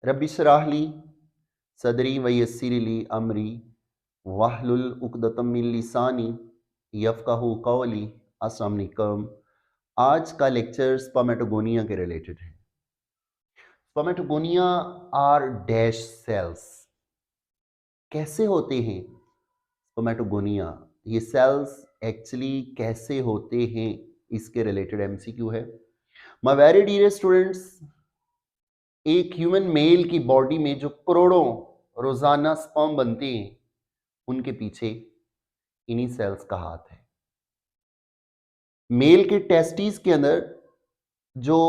Rabbi इश्रह ली सदरी व यस्सिर ली अमरी वाहलुल उक़दतम मिन लिसानी यफ़क़हू क़ौली। अस्सलाम वालेकुम। आज का लेक्चर स्पर्मेटोगोनिया के रिलेटेड है। Spermatogonia are dash cells. कैसे होते हैं स्पर्मेटोगोनिया? ये सेल्स एक्चुअली कैसे होते हैं, इसके रिलेटेड एमसीक्यू है। माय वेरी डियर स्टूडेंट्स, एक ह्यूमन मेल की बॉडी में जो करोड़ों रोजाना स्पर्म बनते हैं, उनके पीछे इन्हीं सेल्स का हाथ है। मेल के टेस्टिस के अंदर जो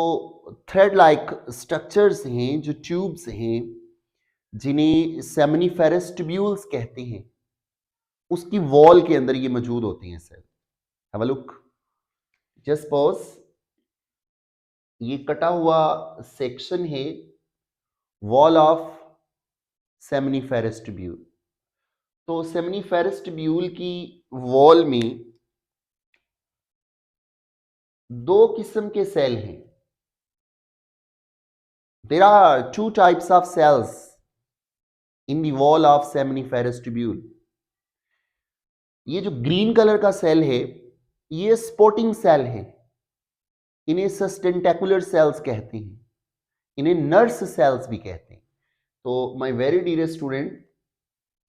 थ्रेड लाइक स्ट्रक्चर्स हैं, जो ट्यूब्स हैं, जिन्हें सेमिनिफेरस ट्यूब्यूल्स कहते हैं, उसकी वॉल के अंदर ये मौजूद होते हैं cell. Have a look. Just suppose ये कटा हुआ सेक्शन है वॉल ऑफ सेमिनिफेरस ट्यूब्यूल। तो सेमिनिफेरस ट्यूब्यूल की वॉल में दो किस्म के सेल हैं। There are two types of cells in the wall of seminiferous tubule. ये जो ग्रीन कलर का सेल है, ये स्पोर्टिंग सेल है। इन्हें सस्टेंटेकुलर सेल्स कहते हैं, इन्हें नर्स सेल्स भी कहते हैं। तो माय वेरी डियर स्टूडेंट,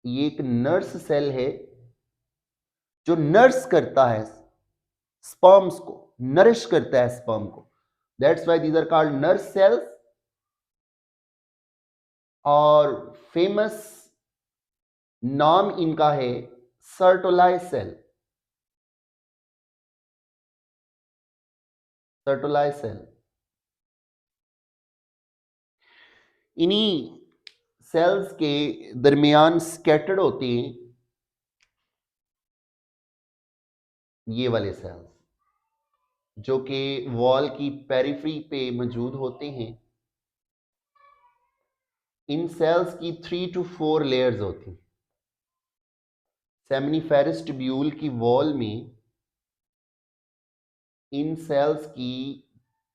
ये एक नर्स सेल है जो नर्स करता है स्पर्म्स को, नरिश करता है स्पर्म को। That's why these are called nurse cells. और फेमस नाम इनका है सर्टोलाई सेल। Sertoli cell. इन्हीं सेल्स के दरमियान स्कैटर्ड होते हैं ये वाले सेल्स, जो कि वॉल की पेरिफेरी पे मौजूद होते हैं। इन सेल्स की 3 to 4 लेयर्स होती हैं। सेमिनिफेरस ट्यूब्यूल की वॉल में इन सेल्स की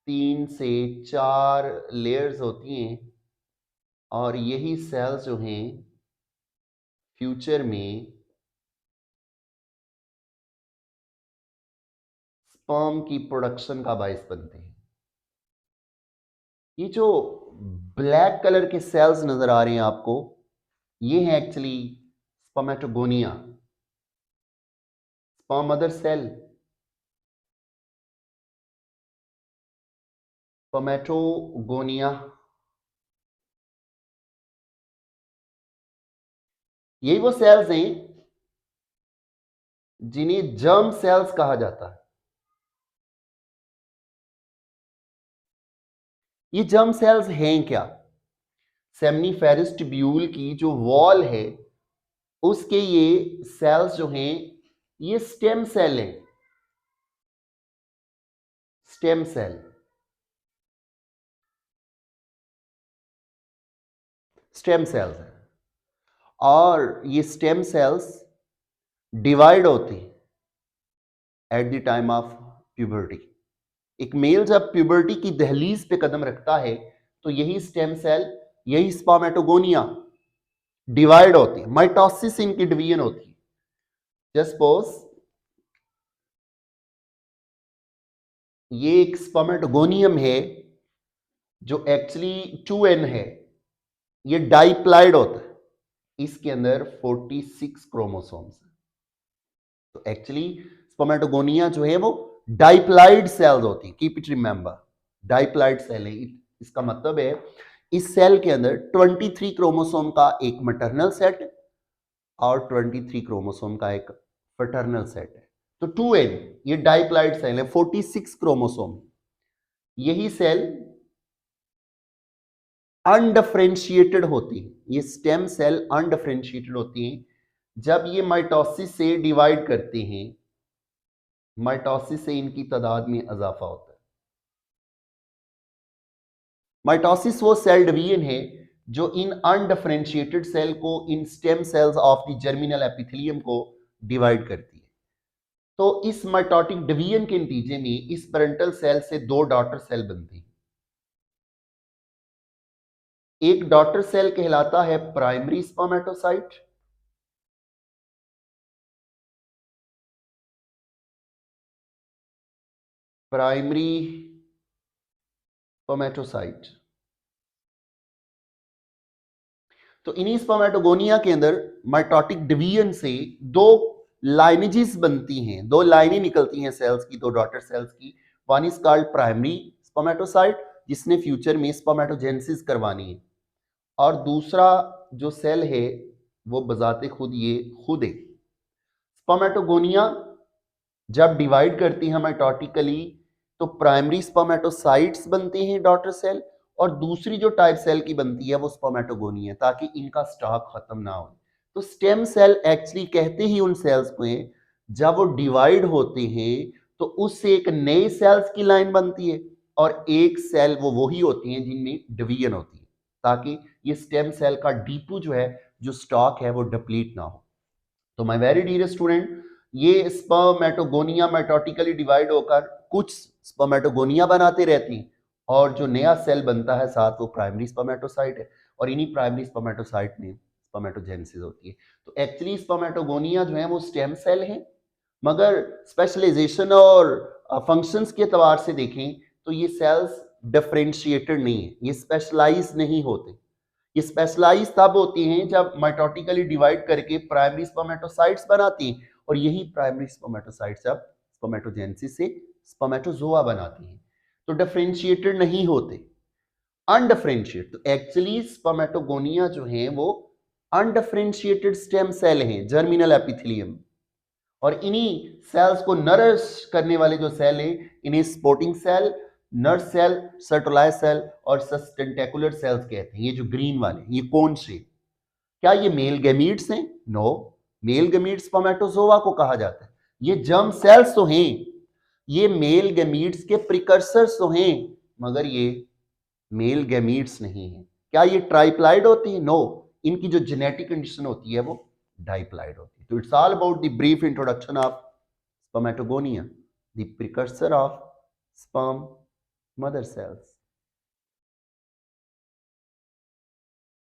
3 से 4 लेयर्स होती हैं, और यही सेल्स जो हैं फ्यूचर में स्पर्म की प्रोडक्शन का बायस बनते हैं। ये जो ब्लैक कलर के सेल्स नजर आ रहे हैं आपको, ये हैं actually spermatogonia, sperm mother cell. Spermatogonia यही वो सेल्स हैं जिन्हें जर्म सेल्स कहा जाता है। ये जर्म सेल्स हैं क्या? सेमिनिफेरस ट्यूब्यूल की जो वॉल है, उसके ये सेल्स जो हैं, ये स्टेम सेल हैं। Stem cell. स्टेम सेल्स हैं, और ये स्टेम सेल्स डिवाइड होती at the time of puberty. एक मेल जब प्यूबर्टी की दहलीज पे कदम रखता है, तो यही स्टेम सेल, यही स्पर्मेटोगोनिया डिवाइड होती है। माइटोसिस इनकी डिवीजन होती है। जस्ट सपोज ये एक स्पर्मेटोगोनियम है जो एक्चुअली 2n है। ये डाइप्लाइड होता है। इसके अंदर 46 क्रोमोसोम्स हैं। तो एक्चुअली स्पर्मेटोगोनिया जो है वो डाइप्लाइड सेल्स होती है। कीप इट रिमेंबर, डाइप्लाइड सेल है। इसका मतलब है इस सेल के अंदर 23 क्रोमोसोम का एक मैटरनल सेट और 23 क्रोमोसोम का एक पैटर्नल सेट है। तो 2n ये डाइप्लाइड सेल है, 46 क्रोमोसोम। यही सेल अनडिफरेंशिएटेड होती है। ये स्टेम सेल अनडिफरेंशिएटेड होती हैं जब ये माइटोसिस से डिवाइड करते हैं। माइटोसिस से इनकी तादाद में इजाफा होता है। माइटोसिस वो सेल डिवीजन है जो इन अनडिफरेंशिएटेड सेल को इन stem cells of the germinal epithelium को डिवाइड करती है। तो इस माइटोटिक डिवीजन के नतीजे में इस पेरेंटल सेल से दो डॉटर सेल बनती हैं। एक डॉटर सेल कहलाता है प्राइमरी स्पर्मेटोसाइट, प्राइमरी स्पर्मेटोसाइट। तो इन्हीं स्पर्मेटोगोनिया के अंदर माइटोटिक डिवीजन से दो लाइनेजेस बनती हैं, दो लाइनें निकलती हैं सेल्स की, दो डॉटर सेल्स की। One is called primary spermatocyte, जिसने फ्यूचर में स्पर्मेटोजेनेसिस करवानी है, और दूसरा जो सेल है वो बजाते खुद ये खुद है। स्पर्मेटोगोनिया जब डिवाइड करती है माइटोटिकली तो प्राइमरी स्पर्मेटोसाइट्स बनते हैं डॉटर सेल, और दूसरी जो टाइप सेल की बनती है वो स्पर्मेटोगोनिया, ताकि इनका स्टॉक खत्म ना हो। तो स्टेम सेल एक्चुअली कहते ही उन सेल्स को हैं जब वो डिवाइड होते हैं तो उससे एक नए सेल्स की लाइन बनती है, और एक सेल वो वही होती हैं जिनमें डिवीजन होती है, ताकि ये स्टेम सेल का डीपू जो है, जो स्टॉक है, वो डिप्लीट ना हो। तो माय वेरी डियर स्टूडेंट, ये स्पर्मेटोगोनिया माइटोटिकली डिवाइड होकर कुछ स्पर्मेटोगोनिया बनाते रहती हैं, और जो नया सेल बनता है साथ वो प्राइमरी स्पर्मेटोसाइट है, और इन्हीं प्राइमरी स्पर्मेटोसाइट में स्पर्मेटोजेनेसिस होती है। तो एक्चुअली स्पर्मेटोगोनिया जो है वो स्टेम सेल है, मगर स्पेशलाइजेशन और फंक्शंस के एतबार से देखें तो ये सेल्स डिफरेंशिएटेड नहीं है, ये स्पेशलाइज नहीं होते। ये स्पेशलाइज तब होती हैं जब माइटोटिकली डिवाइड करके प्राइमरी स्पर्मेटोसाइट्स बनाती हैं, और यही प्राइमरी स्पर्मेटोसाइट्स अब स्पर्मेटोजेनेसिस से स्पर्मेटोजोआ बनाती हैं। तो डिफरेंशिएटेड नहीं होते, अनडिफरेंशिएट। तो एक्चुअली स्पर्मेटोगोनिया जो हैं वो अनडिफरेंशिएटेड स्टेम सेल हैं, जर्मिनल एपिथेलियम, और इन्हीं सेल्स को नरिश करने वाले जो सेल हैं इन्हें supporting cell, nurse cell, Sertoli cell और सस्टेंटेकुलर सेल्स कहते हैं। ये जो ग्रीन वाले, ये कौन से? क्या ये मेल गैमीट्स हैं? नो, मेल गैमीट्स स्पर्मेटोजोआ को कहा जाता है। ये जर्म सेल्स तो हैं, ये मेल गैमीट्स के प्रिकर्सर्स तो हैं, मगर ये मेल गैमीट्स नहीं है। क्या ये ट्राइप्लाइड होती है? नो, इनकी जो जेनेटिक कंडीशन होती है वो डाइप्लाइड होती है। तो it's all about the brief introduction of spermatogonia, the precursor of sperm mother cells.